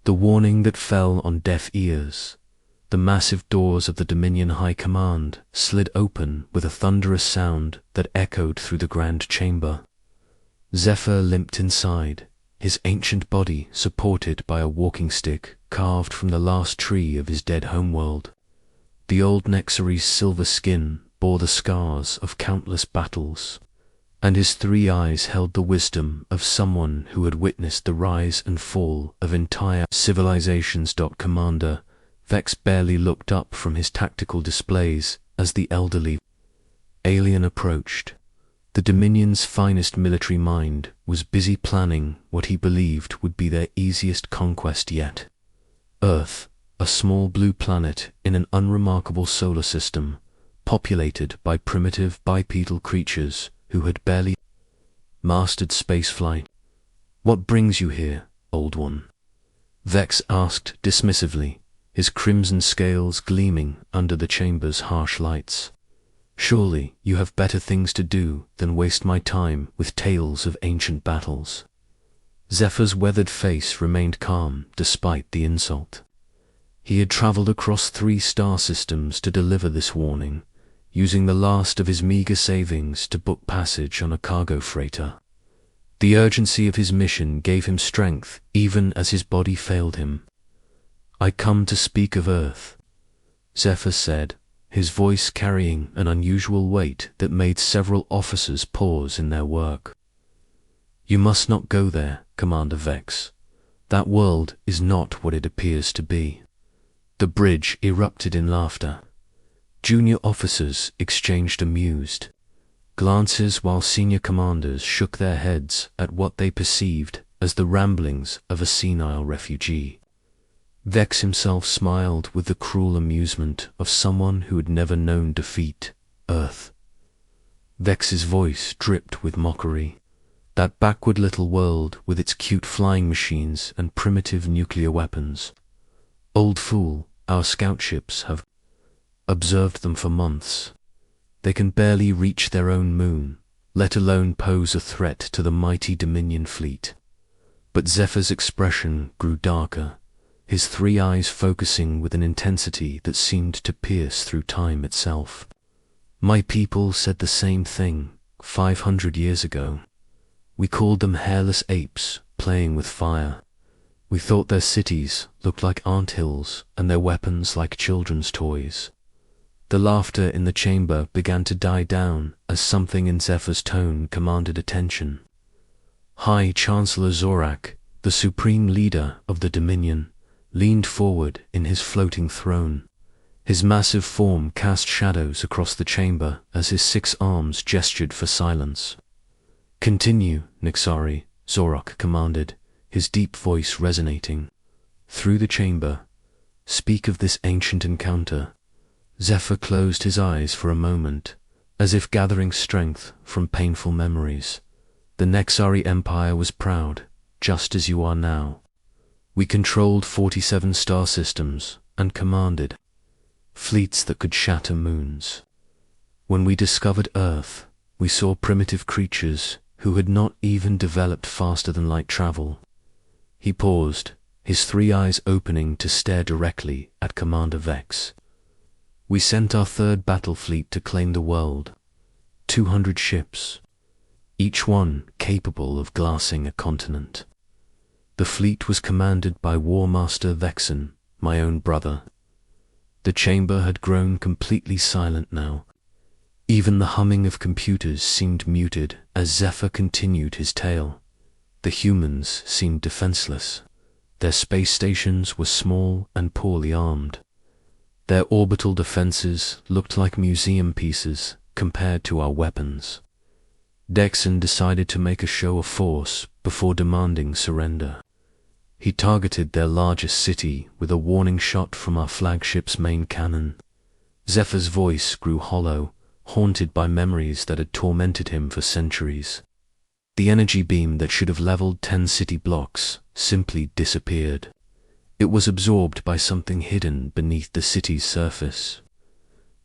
The warning that fell on deaf ears. The massive doors of the Dominion High Command slid open with a thunderous sound that echoed through the grand chamber. Zephyr limped inside, his ancient body supported by a walking stick carved from the last tree of his dead homeworld. The old Nexary's silver skin bore the scars of countless battles, and his 3 eyes held the wisdom of someone who had witnessed the rise and fall of entire civilizations. Commander Vex barely looked up from his tactical displays as the elderly alien approached. The Dominion's finest military mind was busy planning what he believed would be their easiest conquest yet. Earth, a small blue planet in an unremarkable solar system, populated by primitive bipedal creatures who had barely mastered spaceflight. "What brings you here, old one?" Vex asked dismissively, his crimson scales gleaming under the chamber's harsh lights. "Surely you have better things to do than waste my time with tales of ancient battles." Zephyr's weathered face remained calm despite the insult. He had traveled across 3 star systems to deliver this warning, using the last of his meager savings to book passage on a cargo freighter. The urgency of his mission gave him strength even as his body failed him. "I come to speak of Earth," Zephyr said, his voice carrying an unusual weight that made several officers pause in their work. "You must not go there, Commander Vex. That world is not what it appears to be." The bridge erupted in laughter. Junior officers exchanged amused glances while senior commanders shook their heads at what they perceived as the ramblings of a senile refugee. Vex himself smiled with the cruel amusement of someone who had never known defeat. "Earth." Vex's voice dripped with mockery. "That backward little world with its cute flying machines and primitive nuclear weapons. Old fool, our scout ships have observed them for months. They can barely reach their own moon, let alone pose a threat to the mighty Dominion fleet." But Zephyr's expression grew darker, his 3 eyes focusing with an intensity that seemed to pierce through time itself. "My people said the same thing 500 years ago. We called them hairless apes playing with fire. We thought their cities looked like anthills and their weapons like children's toys." The laughter in the chamber began to die down as something in Zephyr's tone commanded attention. High Chancellor Zorak, the supreme leader of the Dominion, leaned forward in his floating throne. His massive form cast shadows across the chamber as his 6 arms gestured for silence. "Continue, Nixari," Zorak commanded, his deep voice resonating through the chamber. "Speak of this ancient encounter." Zephyr closed his eyes for a moment, as if gathering strength from painful memories. "The Nexari Empire was proud, just as you are now. We controlled 47 star systems and commanded fleets that could shatter moons. When we discovered Earth, we saw primitive creatures who had not even developed faster than light travel." He paused, his 3 eyes opening to stare directly at Commander Vex. "We sent our 3rd battle fleet to claim the world. 200 ships, each one capable of glassing a continent. The fleet was commanded by War Master Vexen, my own brother." The chamber had grown completely silent now. Even the humming of computers seemed muted as Zephyr continued his tale. The humans seemed defenseless. Their space stations were small and poorly armed. Their orbital defenses looked like museum pieces compared to our weapons. Dexon decided to make a show of force before demanding surrender. He targeted their largest city with a warning shot from our flagship's main cannon. Zephyr's voice grew hollow, haunted by memories that had tormented him for centuries. The energy beam that should have leveled 10 city blocks simply disappeared. It was absorbed by something hidden beneath the city's surface.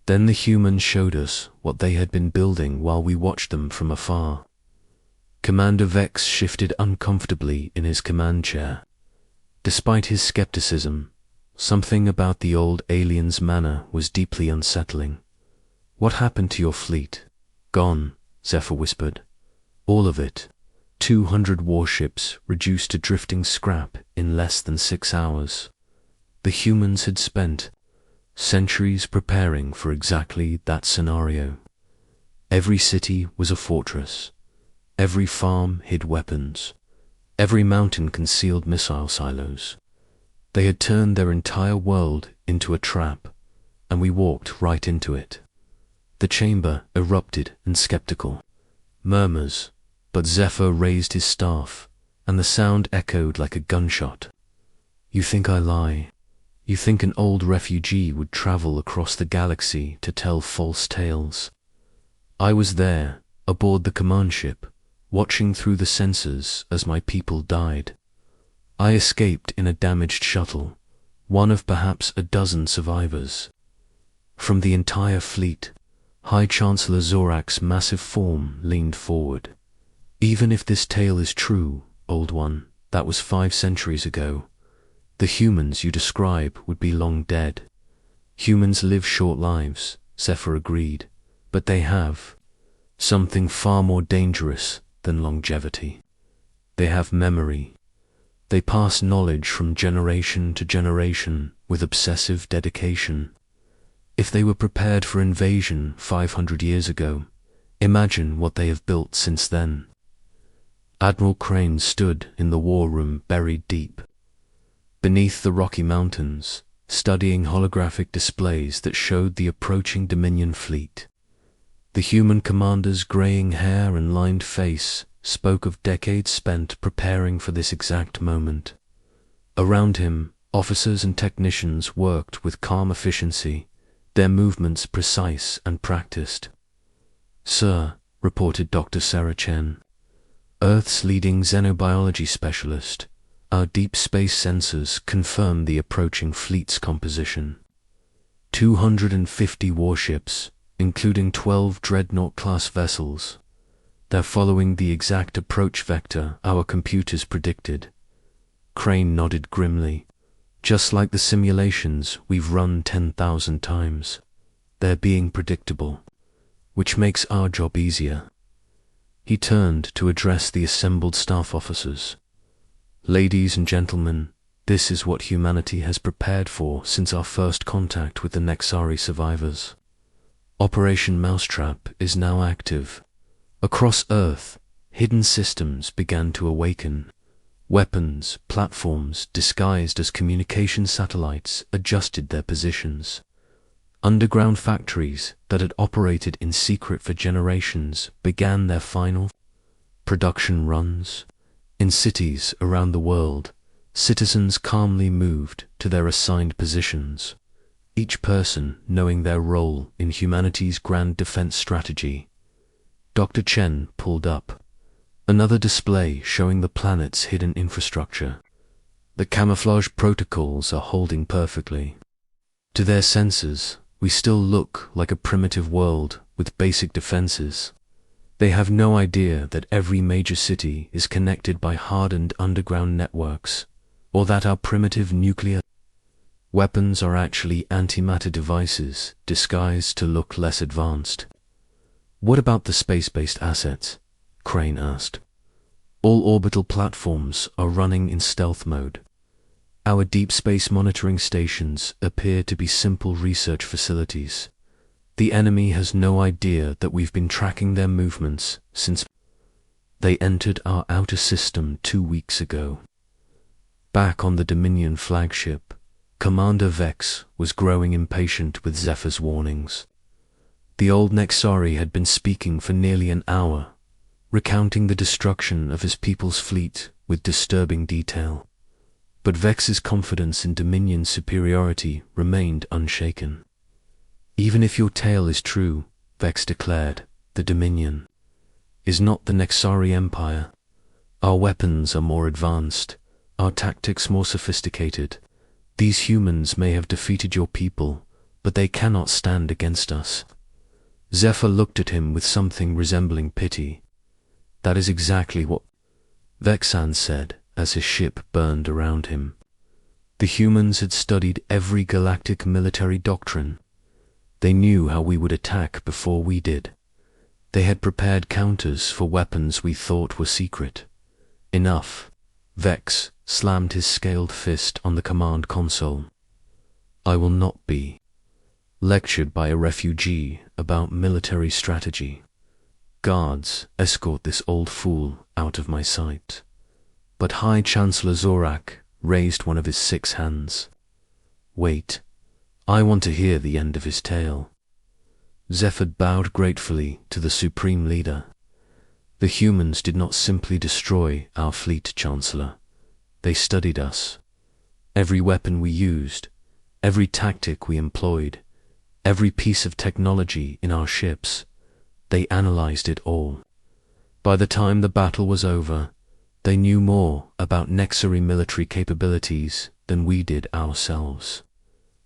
Then the humans showed us what they had been building while we watched them from afar. Commander Vex shifted uncomfortably in his command chair. Despite his skepticism, something about the old alien's manner was deeply unsettling. "What happened to your fleet?" "Gone," Zephyr whispered. "All of it. 200 warships reduced to drifting scrap in less than 6 hours." The humans had spent centuries preparing for exactly that scenario. Every city was a fortress. Every farm hid weapons. Every mountain concealed missile silos. They had turned their entire world into a trap, and we walked right into it. The chamber erupted in skeptical murmurs, but Zephyr raised his staff, and the sound echoed like a gunshot. "You think I lie? You think an old refugee would travel across the galaxy to tell false tales? I was there, aboard the command ship, watching through the sensors as my people died. I escaped in a damaged shuttle, one of perhaps a dozen survivors. From the entire fleet, High Chancellor Zorak's massive form leaned forward. Even if this tale is true, Old One, that was 5 centuries ago. The humans you describe would be long dead." "Humans live short lives," Zephyr agreed, "but they have something far more dangerous than longevity. They have memory. They pass knowledge from generation to generation with obsessive dedication. If they were prepared for invasion 500 years ago, imagine what they have built since then." Admiral Crane stood in the war room buried deep beneath the Rocky Mountains, studying holographic displays that showed the approaching Dominion fleet. The human commander's graying hair and lined face spoke of decades spent preparing for this exact moment. Around him, officers and technicians worked with calm efficiency, their movements precise and practiced. "Sir," reported Dr. Sarah Chen, Earth's leading xenobiology specialist, "our deep space sensors confirm the approaching fleet's composition. 250 warships, including 12 dreadnought-class vessels. They're following the exact approach vector our computers predicted." Crane nodded grimly. "Just like the simulations we've run 10,000 times. They're being predictable, which makes our job easier." He turned to address the assembled staff officers. "Ladies and gentlemen, this is what humanity has prepared for since our first contact with the Nexari survivors. Operation Mousetrap is now active. Across Earth, hidden systems began to awaken. Weapons, platforms disguised as communication satellites adjusted their positions. Underground factories that had operated in secret for generations began their final production runs. In cities around the world, citizens calmly moved to their assigned positions, each person knowing their role in humanity's grand defense strategy. Dr. Chen pulled up another display showing the planet's hidden infrastructure. The camouflage protocols are holding perfectly. To their sensors, we still look like a primitive world with basic defenses. They have no idea that every major city is connected by hardened underground networks, or that our primitive nuclear weapons are actually antimatter devices disguised to look less advanced." "What about the space-based assets?" Crane asked. "All orbital platforms are running in stealth mode. Our deep space monitoring stations appear to be simple research facilities. The enemy has no idea that we've been tracking their movements since they entered our outer system 2 weeks ago." Back on the Dominion flagship, Commander Vex was growing impatient with Zephyr's warnings. The old Nexari had been speaking for nearly an hour, recounting the destruction of his people's fleet with disturbing detail. But Vex's confidence in Dominion's superiority remained unshaken. "Even if your tale is true," Vex declared, "the Dominion is not the Nexari Empire. Our weapons are more advanced, our tactics more sophisticated. These humans may have defeated your people, but they cannot stand against us." Zephyr looked at him with something resembling pity. "That is exactly what Vexan said as his ship burned around him. The humans had studied every galactic military doctrine. They knew how we would attack before we did. They had prepared counters for weapons we thought were secret. Enough. Vex slammed his scaled fist on the command console. I will not be lectured by a refugee about military strategy. Guards, escort this old fool out of my sight. But High Chancellor Zorak raised one of his 6 hands. Wait, I want to hear the end of his tale. Zephyr bowed gratefully to the Supreme Leader. The humans did not simply destroy our fleet, Chancellor. They studied us. Every weapon we used, every tactic we employed, every piece of technology in our ships, they analyzed it all. By the time the battle was over, they knew more about Nexari military capabilities than we did ourselves.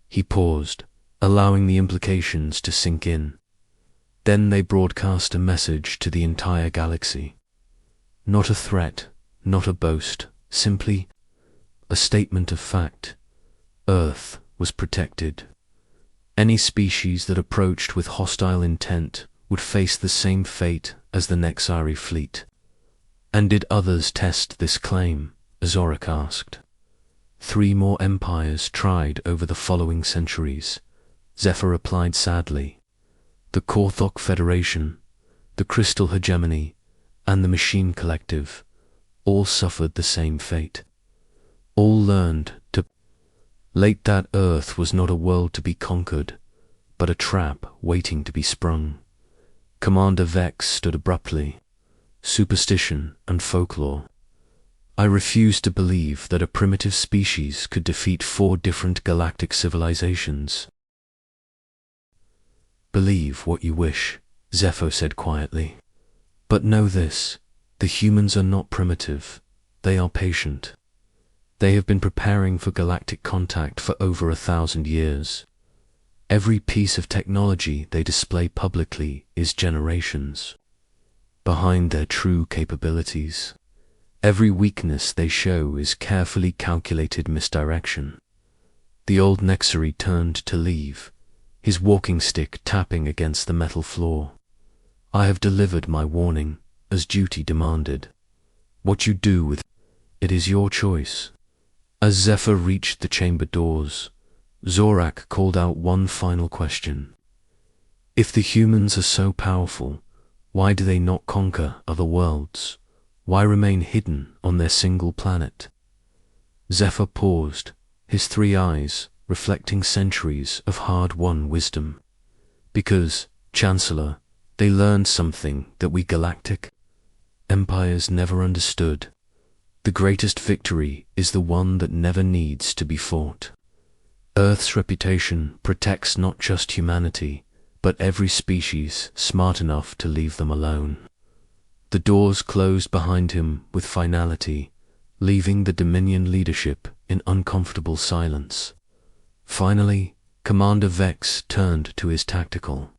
He paused, allowing the implications to sink in. Then they broadcast a message to the entire galaxy. Not a threat, not a boast, simply a statement of fact. Earth was protected. Any species that approached with hostile intent would face the same fate as the Nexari fleet. And did others test this claim? Zorak asked. 3 more empires tried over the following centuries. Zephyr replied sadly. The Korthok Federation, the Crystal Hegemony, and the Machine Collective all suffered the same fate. All learned to late that Earth was not a world to be conquered, but a trap waiting to be sprung. Commander Vex stood abruptly. Superstition and folklore. I refuse to believe that a primitive species could defeat 4 different galactic civilizations. Believe what you wish, Zephyr said quietly. But know this, the humans are not primitive, they are patient. They have been preparing for galactic contact for over 1,000 years. Every piece of technology they display publicly is generations behind their true capabilities. Every weakness they show is carefully calculated misdirection. The old Nexari turned to leave, his walking stick tapping against the metal floor. I have delivered my warning, as duty demanded. What you do with it is your choice. As Zephyr reached the chamber doors, Zorak called out one final question. If the humans are so powerful, why do they not conquer other worlds? Why remain hidden on their single planet? Zephyr paused, his 3 eyes reflecting centuries of hard-won wisdom. Because, Chancellor, they learned something that we galactic empires never understood. The greatest victory is the one that never needs to be fought. Earth's reputation protects not just humanity, but every species smart enough to leave them alone. The doors closed behind him with finality, leaving the Dominion leadership in uncomfortable silence. Finally, Commander Vex turned to his tactical.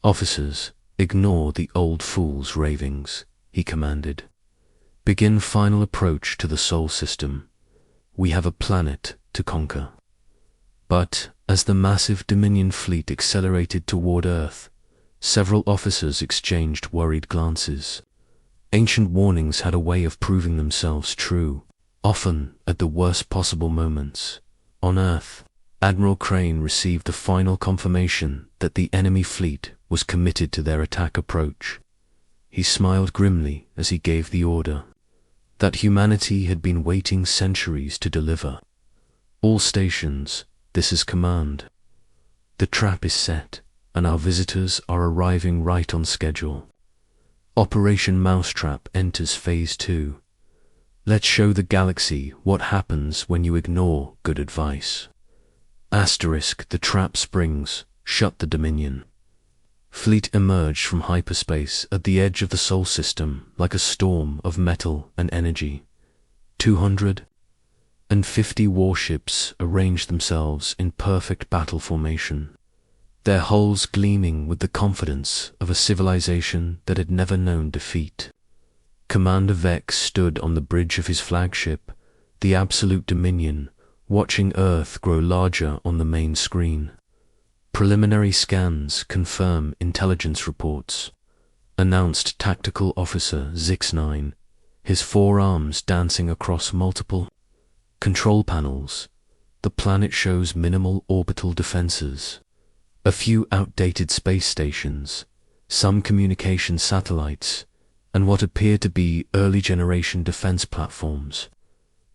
Officers, ignore the old fool's ravings, he commanded. Begin final approach to the Sol system. We have a planet to conquer. But, as the massive Dominion fleet accelerated toward Earth, several officers exchanged worried glances. Ancient warnings had a way of proving themselves true, often at the worst possible moments. On Earth, Admiral Crane received the final confirmation that the enemy fleet was committed to their attack approach. He smiled grimly as he gave the order that humanity had been waiting centuries to deliver. All stations, this is command. The trap is set, and our visitors are arriving right on schedule. Operation Mousetrap enters Phase 2. Let's show the galaxy what happens when you ignore good advice. Asterisk, the trap springs, shut the Dominion. Fleet emerged from hyperspace at the edge of the Sol system like a storm of metal and energy. 250 warships arranged themselves in perfect battle formation, their hulls gleaming with the confidence of a civilization that had never known defeat. Commander Vex stood on the bridge of his flagship, the absolute Dominion, watching Earth grow larger on the main screen. Preliminary scans confirm intelligence reports, announced Tactical Officer Zix-9, his forearms dancing across multiple control panels. The planet shows minimal orbital defenses, a few outdated space stations, some communication satellites, and what appear to be early-generation defense platforms.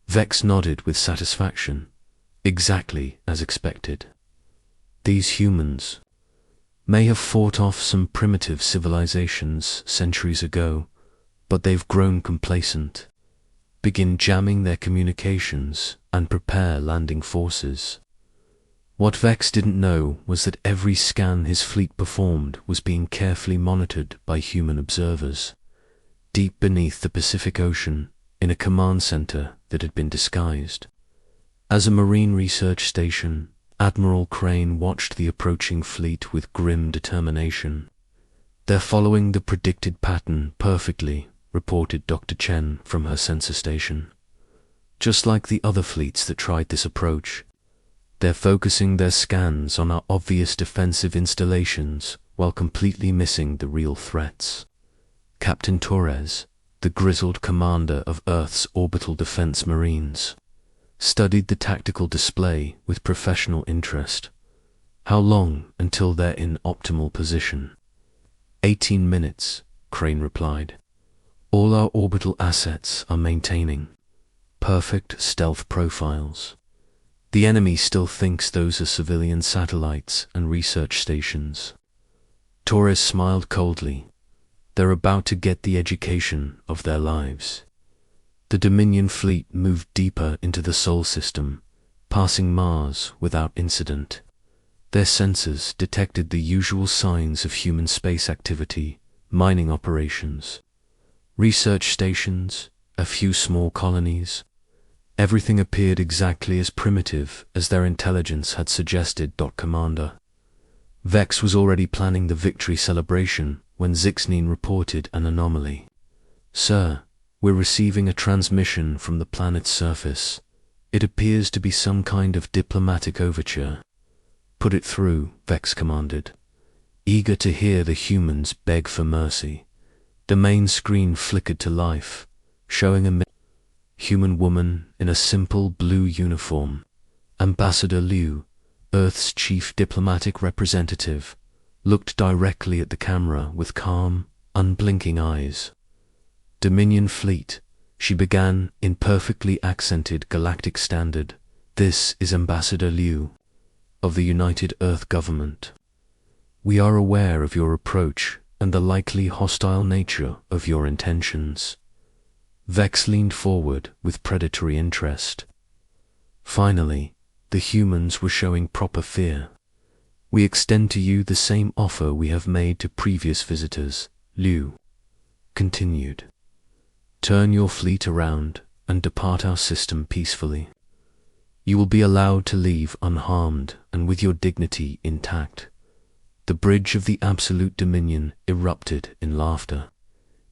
Vex nodded with satisfaction, exactly as expected. These humans may have fought off some primitive civilizations centuries ago, but they've grown complacent. Begin jamming their communications and prepare landing forces. What Vex didn't know was that every scan his fleet performed was being carefully monitored by human observers, deep beneath the Pacific Ocean, in a command center that had been disguised. As a marine research station, Admiral Crane watched the approaching fleet with grim determination. "They're following the predicted pattern perfectly," reported Dr. Chen from her sensor station. "Just like the other fleets that tried this approach. They're focusing their scans on our obvious defensive installations while completely missing the real threats." Captain Torres, the grizzled commander of Earth's Orbital Defense Marines, studied the tactical display with professional interest. "How long until they're in optimal position?" 18 minutes, Crane replied. "All our orbital assets are maintaining perfect stealth profiles. The enemy still thinks those are civilian satellites and research stations." Torres smiled coldly. "They're about to get the education of their lives." The Dominion fleet moved deeper into the Sol system, passing Mars without incident. Their sensors detected the usual signs of human space activity, mining operations, research stations, a few small colonies. Everything appeared exactly as primitive as their intelligence had suggested. Commander Vex was already planning the victory celebration when Zix-9 reported an anomaly. "Sir, we're receiving a transmission from the planet's surface. It appears to be some kind of diplomatic overture." "Put it through," Vex commanded, eager to hear the humans beg for mercy. The main screen flickered to life, showing a human woman in a simple blue uniform. Ambassador Liu, Earth's chief diplomatic representative, looked directly at the camera with calm, unblinking eyes. "Dominion fleet," she began in perfectly accented galactic standard. "This is Ambassador Liu of the United Earth Government. We are aware of your approach and the likely hostile nature of your intentions." Vex leaned forward with predatory interest. Finally, the humans were showing proper fear. "We extend to you the same offer we have made to previous visitors," Liu continued. "Turn your fleet around and depart our system peacefully. You will be allowed to leave unharmed and with your dignity intact." The bridge of the Absolute Dominion erupted in laughter.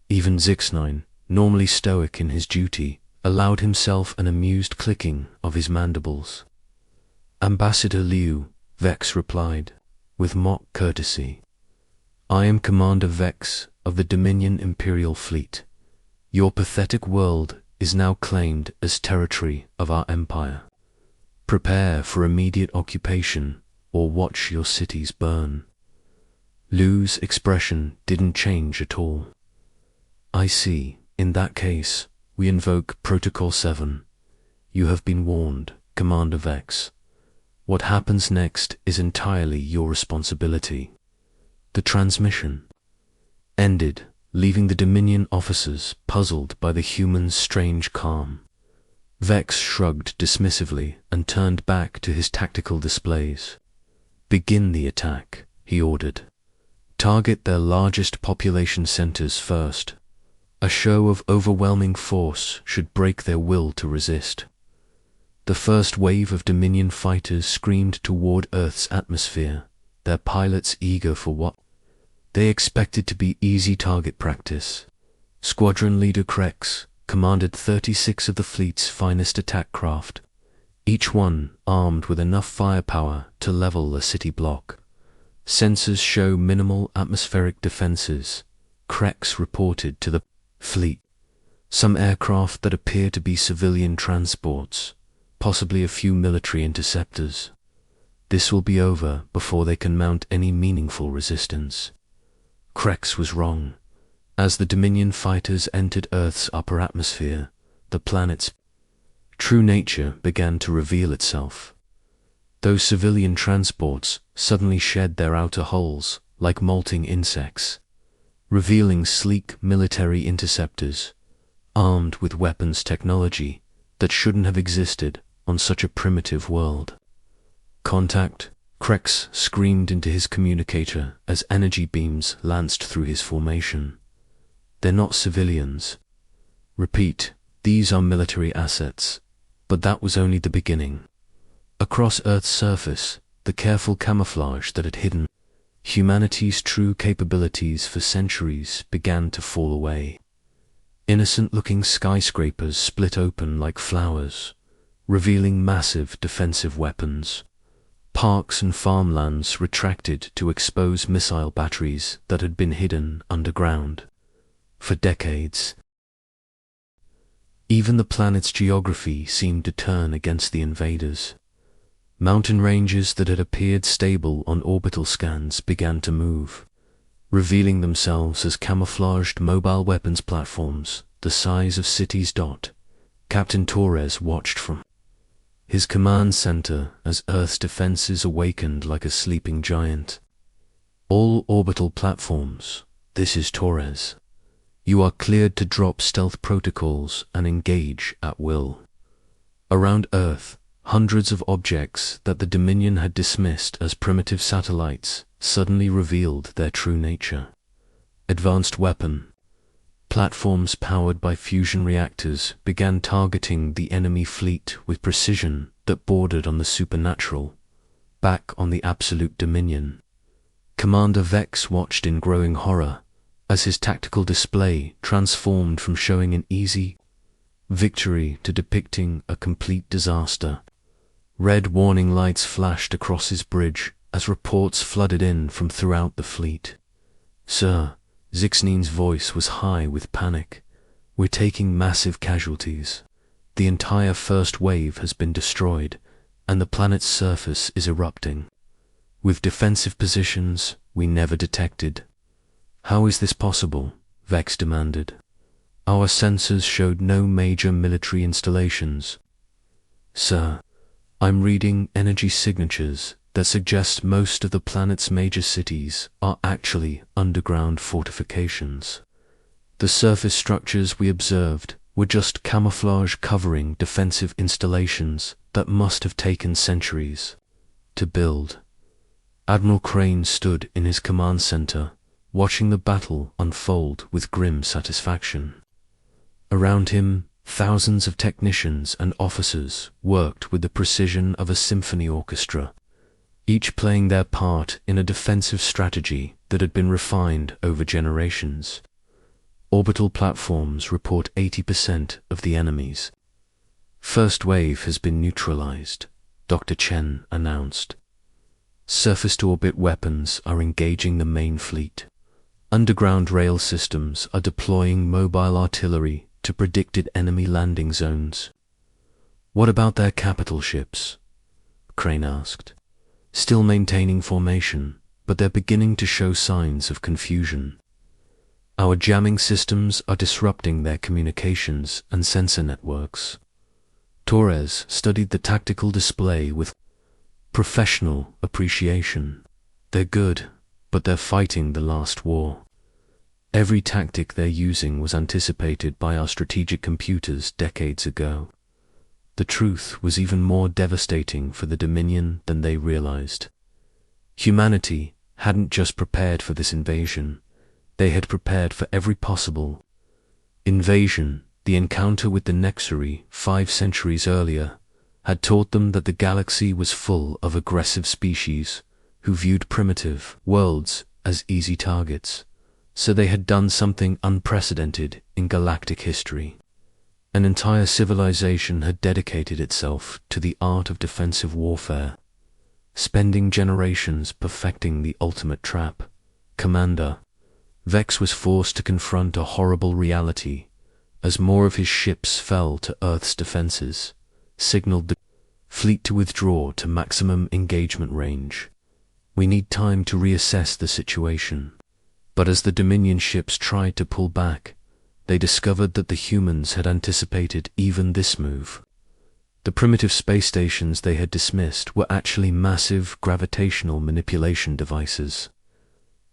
Even Zix-9, normally stoic in his duty, allowed himself an amused clicking of his mandibles. "Ambassador Liu," Vex replied, with mock courtesy, "I am Commander Vex of the Dominion Imperial Fleet. Your pathetic world is now claimed as territory of our empire. Prepare for immediate occupation or watch your cities burn." Liu's expression didn't change at all. "I see. In that case, we invoke Protocol 7. You have been warned, Commander Vex. What happens next is entirely your responsibility." The transmission ended, leaving the Dominion officers puzzled by the humans' strange calm. Vex shrugged dismissively and turned back to his tactical displays. "Begin the attack," he ordered. "Target their largest population centers first. A show of overwhelming force should break their will to resist." The first wave of Dominion fighters screamed toward Earth's atmosphere, their pilots eager for what they expected to be easy target practice. Squadron Leader Krex commanded 36 of the fleet's finest attack craft, each one armed with enough firepower to level a city block. Sensors show minimal atmospheric defenses, Krex reported to the fleet. Some aircraft that appear to be civilian transports, possibly a few military interceptors. This will be over before they can mount any meaningful resistance. Krex was wrong. As the Dominion fighters entered Earth's upper atmosphere, the planet's true nature began to reveal itself. Those civilian transports suddenly shed their outer hulls like molting insects, revealing sleek military interceptors, armed with weapons technology that shouldn't have existed on such a primitive world. Contact, Krex screamed into his communicator as energy beams lanced through his formation. They're not civilians. Repeat, these are military assets. But that was only the beginning. Across Earth's surface, the careful camouflage that had hidden humanity's true capabilities for centuries began to fall away. Innocent-looking skyscrapers split open like flowers, revealing massive defensive weapons. Parks and farmlands retracted to expose missile batteries that had been hidden underground for decades. Even the planet's geography seemed to turn against the invaders. Mountain ranges that had appeared stable on orbital scans began to move, revealing themselves as camouflaged mobile weapons platforms the size of cities. Captain Torres watched from his command center as Earth's defenses awakened like a sleeping giant. All orbital platforms, this is Torres. You are cleared to drop stealth protocols and engage at will. Around Earth, hundreds of objects that the Dominion had dismissed as primitive satellites suddenly revealed their true nature. Advanced weapon platforms powered by fusion reactors began targeting the enemy fleet with precision that bordered on the supernatural. Back on the absolute Dominion, Commander Vex watched in growing horror as his tactical display transformed from showing an easy victory to depicting a complete disaster. Red warning lights flashed across his bridge as reports flooded in from throughout the fleet. "Sir," Zixnin's voice was high with panic. "We're taking massive casualties. The entire first wave has been destroyed, and the planet's surface is erupting, with defensive positions we never detected." "How is this possible?" Vex demanded. "Our sensors showed no major military installations." "Sir, I'm reading energy signatures that suggest most of the planet's major cities are actually underground fortifications. The surface structures we observed were just camouflage covering defensive installations that must have taken centuries to build." Admiral Crane stood in his command center, watching the battle unfold with grim satisfaction. Around him, thousands of technicians and officers worked with the precision of a symphony orchestra, each playing their part in a defensive strategy that had been refined over generations. Orbital platforms report 80% of the enemies. "First wave has been neutralized," Dr. Chen announced. "Surface-to-orbit weapons are engaging the main fleet. Underground rail systems are deploying mobile artillery to predicted enemy landing zones." "What about their capital ships?" Crane asked. "Still maintaining formation, but they're beginning to show signs of confusion. Our jamming systems are disrupting their communications and sensor networks." Torres studied the tactical display with professional appreciation. "They're good, but they're fighting the last war. Every tactic they're using was anticipated by our strategic computers decades ago." The truth was even more devastating for the Dominion than they realized. Humanity hadn't just prepared for this invasion, they had prepared for every possible invasion. The encounter with the Nexari 5 centuries earlier had taught them that the galaxy was full of aggressive species who viewed primitive worlds as easy targets. So they had done something unprecedented in galactic history. An entire civilization had dedicated itself to the art of defensive warfare, spending generations perfecting the ultimate trap. Commander Vex was forced to confront a horrible reality as more of his ships fell to Earth's defenses, signaled the fleet to withdraw to maximum engagement range. We need time to reassess the situation. But as the Dominion ships tried to pull back, they discovered that the humans had anticipated even this move. The primitive space stations they had dismissed were actually massive gravitational manipulation devices.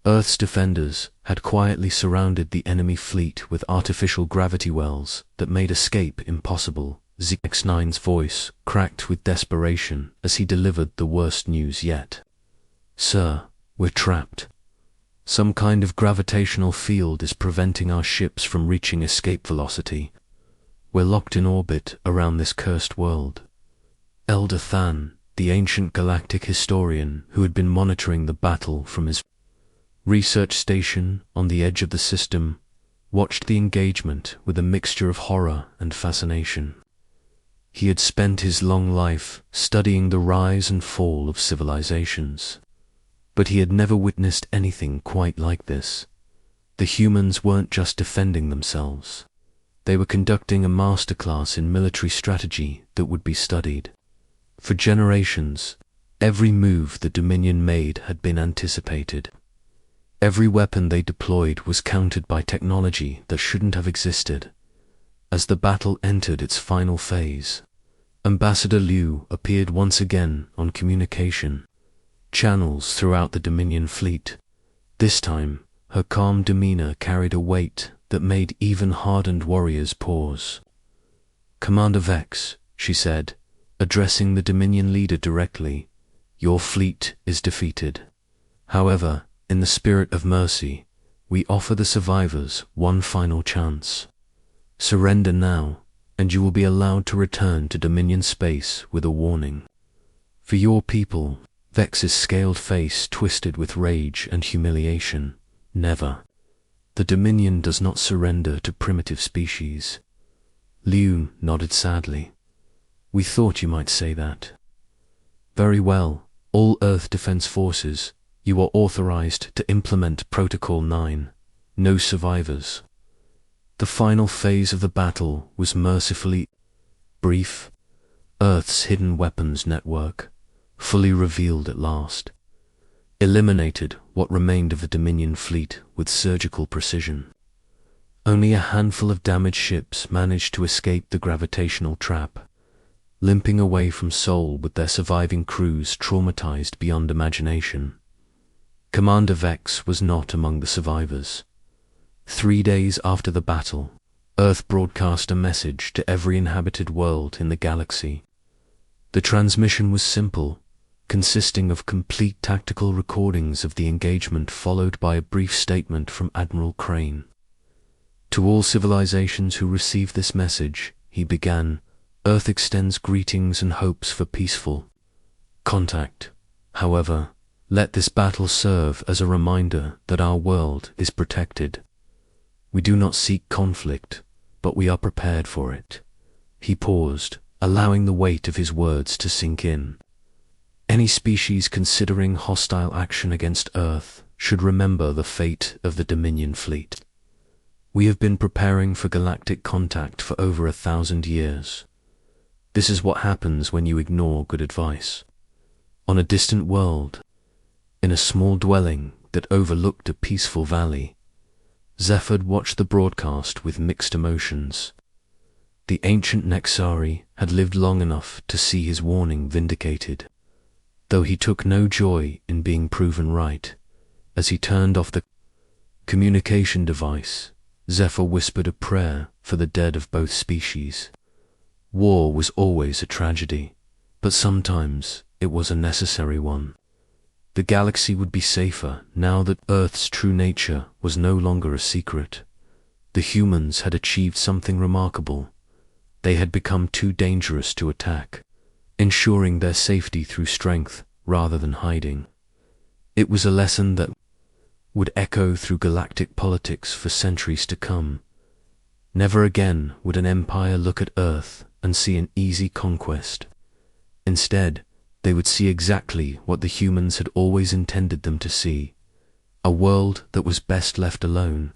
Earth's defenders had quietly surrounded the enemy fleet with artificial gravity wells that made escape impossible. ZX-9's voice cracked with desperation as he delivered the worst news yet. "Sir, we're trapped. Some kind of gravitational field is preventing our ships from reaching escape velocity. We're locked in orbit around this cursed world." Elder Than, the ancient galactic historian who had been monitoring the battle from his research station on the edge of the system, watched the engagement with a mixture of horror and fascination. He had spent his long life studying the rise and fall of civilizations, but he had never witnessed anything quite like this. The humans weren't just defending themselves. They were conducting a masterclass in military strategy that would be studied. For generations, every move the Dominion made had been anticipated. Every weapon they deployed was countered by technology that shouldn't have existed. As the battle entered its final phase, Ambassador Liu appeared once again on communication channels throughout the Dominion fleet. This time, her calm demeanor carried a weight that made even hardened warriors pause. "Commander Vex," she said, addressing the Dominion leader directly, "your fleet is defeated. However, in the spirit of mercy, we offer the survivors one final chance. Surrender now, and you will be allowed to return to Dominion space with a warning." "For your people," Vex's scaled face twisted with rage and humiliation, "never. The Dominion does not surrender to primitive species." Liu nodded sadly. "We thought you might say that." "Very well, all Earth Defense Forces, you are authorized to implement Protocol 9. No survivors." The final phase of the battle was mercifully brief. Earth's hidden weapons network, fully revealed at last, eliminated what remained of the Dominion fleet with surgical precision. Only a handful of damaged ships managed to escape the gravitational trap, limping away from Sol with their surviving crews traumatized beyond imagination. Commander Vex was not among the survivors. 3 days after the battle, Earth broadcast a message to every inhabited world in the galaxy. The transmission was simple, consisting of complete tactical recordings of the engagement followed by a brief statement from Admiral Crane. To all civilizations who received this message, he began, "Earth extends greetings and hopes for peaceful contact. However, let this battle serve as a reminder that our world is protected. We do not seek conflict, but we are prepared for it." He paused, allowing the weight of his words to sink in. "Any species considering hostile action against Earth should remember the fate of the Dominion fleet. We have been preparing for galactic contact for over 1,000 years. This is what happens when you ignore good advice." On a distant world, in a small dwelling that overlooked a peaceful valley, Zephyr watched the broadcast with mixed emotions. The ancient Nexari had lived long enough to see his warning vindicated, though he took no joy in being proven right. As he turned off the communication device, Zephyr whispered a prayer for the dead of both species. War was always a tragedy, but sometimes it was a necessary one. The galaxy would be safer now that Earth's true nature was no longer a secret. The humans had achieved something remarkable. They had become too dangerous to attack, ensuring their safety through strength rather than hiding. It was a lesson that would echo through galactic politics for centuries to come. Never again would an empire look at Earth and see an easy conquest. Instead, they would see exactly what the humans had always intended them to see, a world that was best left alone,